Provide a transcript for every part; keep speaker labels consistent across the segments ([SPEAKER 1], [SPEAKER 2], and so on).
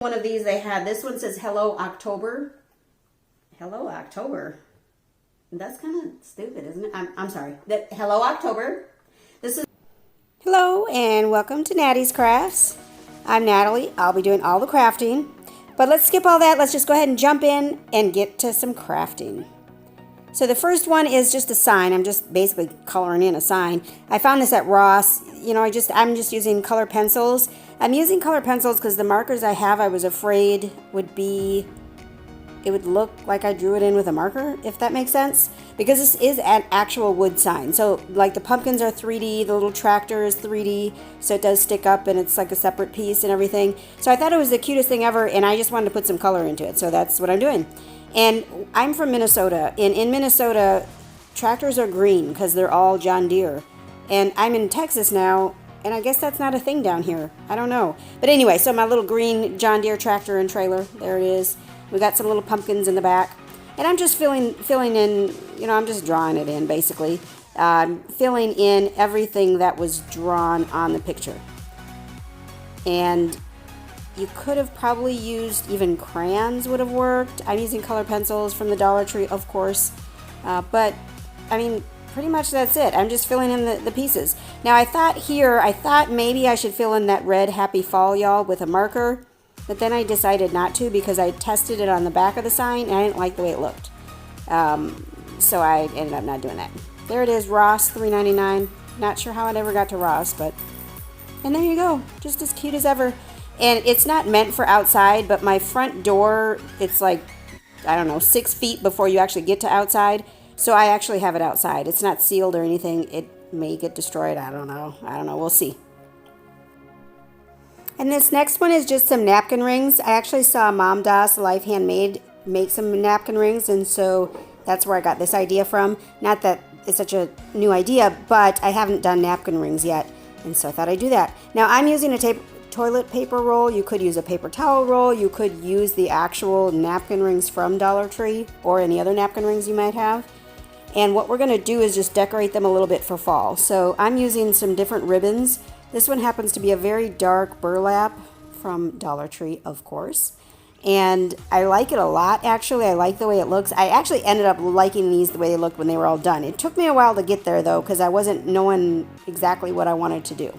[SPEAKER 1] One of these they had. This one says Hello October. Hello October. That's kind of stupid, isn't it? I'm sorry. Hello October. This is Hello and welcome to Nattys Crafts. I'm Natalie. I'll be doing all the crafting. But let's skip all that. Let's just go ahead and jump in and get to some crafting. So the first one is just a sign. I'm just basically coloring in a sign. I found this at Ross. You know, I'm just using color pencils. I'm using color pencils because the markers I have, I was afraid it would look like I drew it in with a marker, if that makes sense. Because this is an actual wood sign. So like the pumpkins are 3D, the little tractor is 3D, so it does stick up and it's like a separate piece and everything. So I thought it was the cutest thing ever and I just wanted to put some color into it. So that's what I'm doing. And I'm from Minnesota, and in Minnesota, tractors are green because they're all John Deere. And I'm in Texas now, and I guess that's not a thing down here. I don't know. But anyway, so my little green John Deere tractor and trailer, there it is. We got some little pumpkins in the back. And I'm just filling in, you know, I'm just drawing it in, basically. Filling in everything that was drawn on the picture. And you could have probably used even crayons would have worked. I'm using color pencils from the Dollar Tree, of course. But, I mean, pretty much that's it. I'm just filling in the pieces. Now, I thought maybe I should fill in that red Happy Fall, y'all, with a marker. But then I decided not to because I tested it on the back of the sign and I didn't like the way it looked. So I ended up not doing that. There it is, Ross, $3.99. Not sure how it ever got to Ross, but... And there you go. Just as cute as ever. And it's not meant for outside, but my front door, it's like, I don't know, 6 feet before you actually get to outside. So I actually have it outside. It's not sealed or anything. It may get destroyed. I don't know. We'll see. And this next one is just some napkin rings. I actually saw MomDas Life Handmade make some napkin rings, and so that's where I got this idea from. Not that it's such a new idea, but I haven't done napkin rings yet, and so I thought I'd do that. Now I'm using a toilet paper roll. You could use a paper towel roll. You could use the actual napkin rings from Dollar Tree or any other napkin rings you might have. And what we're going to do is just decorate them a little bit for fall. So I'm using some different ribbons. This one happens to be a very dark burlap from Dollar Tree, of course. And I like it a lot, actually. I like the way it looks. I actually ended up liking these the way they looked when they were all done. It took me a while to get there, though, because I wasn't knowing exactly what I wanted to do.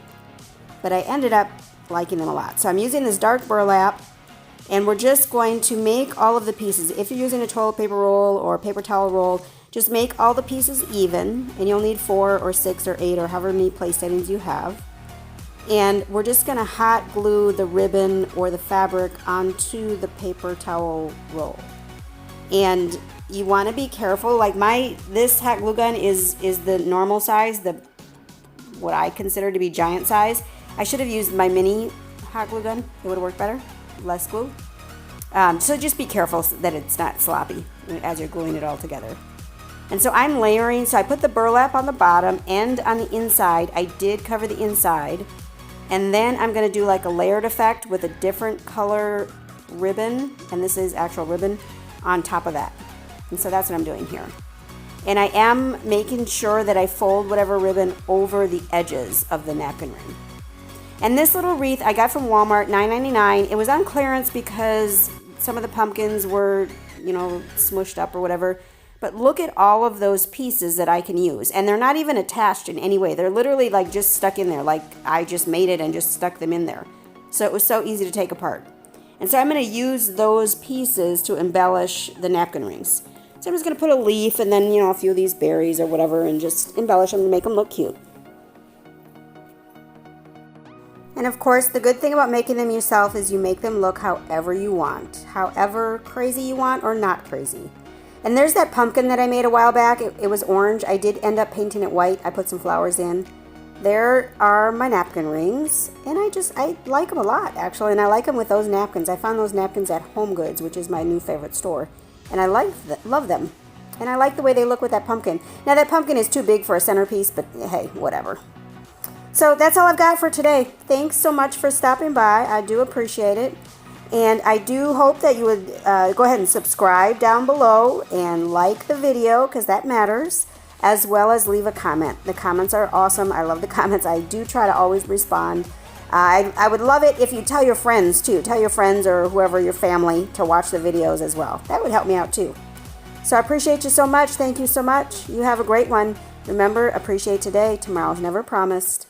[SPEAKER 1] But I ended up liking them a lot. So I'm using this dark burlap, and we're just going to make all of the pieces. If you're using a toilet paper roll or a paper towel roll, just make all the pieces even, and you'll need 4 or 6 or 8 or however many place settings you have. And we're just going to hot glue the ribbon or the fabric onto the paper towel roll. And you want to be careful. Like this hot glue gun is the normal size, what I consider to be giant size. I should have used my mini hot glue gun. It would have worked better, less glue. So just be careful that it's not sloppy as you're gluing it all together. And so I'm layering. So I put the burlap on the bottom and on the inside. I did cover the inside. And then I'm going to do like a layered effect with a different color ribbon, and this is actual ribbon, on top of that. And so that's what I'm doing here. And I am making sure that I fold whatever ribbon over the edges of the napkin ring. And this little wreath I got from Walmart, $9.99. It was on clearance because some of the pumpkins were, you know, smushed up or whatever. But look at all of those pieces that I can use. And they're not even attached in any way. They're literally like just stuck in there. Like I just made it and just stuck them in there. So it was so easy to take apart. And so I'm going to use those pieces to embellish the napkin rings. So I'm just going to put a leaf and then, you know, a few of these berries or whatever and just embellish them to make them look cute. And of course, the good thing about making them yourself is you make them look however you want. However crazy you want or not crazy. And there's that pumpkin that I made a while back. It was orange. I did end up painting it white. I put some flowers in. There are my napkin rings. And I like them a lot, actually. And I like them with those napkins. I found those napkins at Home Goods, which is my new favorite store. And I love them. And I like the way they look with that pumpkin. Now, that pumpkin is too big for a centerpiece, but hey, whatever. So that's all I've got for today. Thanks so much for stopping by. I do appreciate it. And I do hope that you would go ahead and subscribe down below and like the video because that matters, as well as leave a comment. The comments are awesome. I love the comments. I do try to always respond. I would love it if you tell your friends too. Tell your friends or whoever, your family, to watch the videos as well. That would help me out too. So I appreciate you so much. Thank you so much. You have a great one. Remember, appreciate today. Tomorrow's never promised.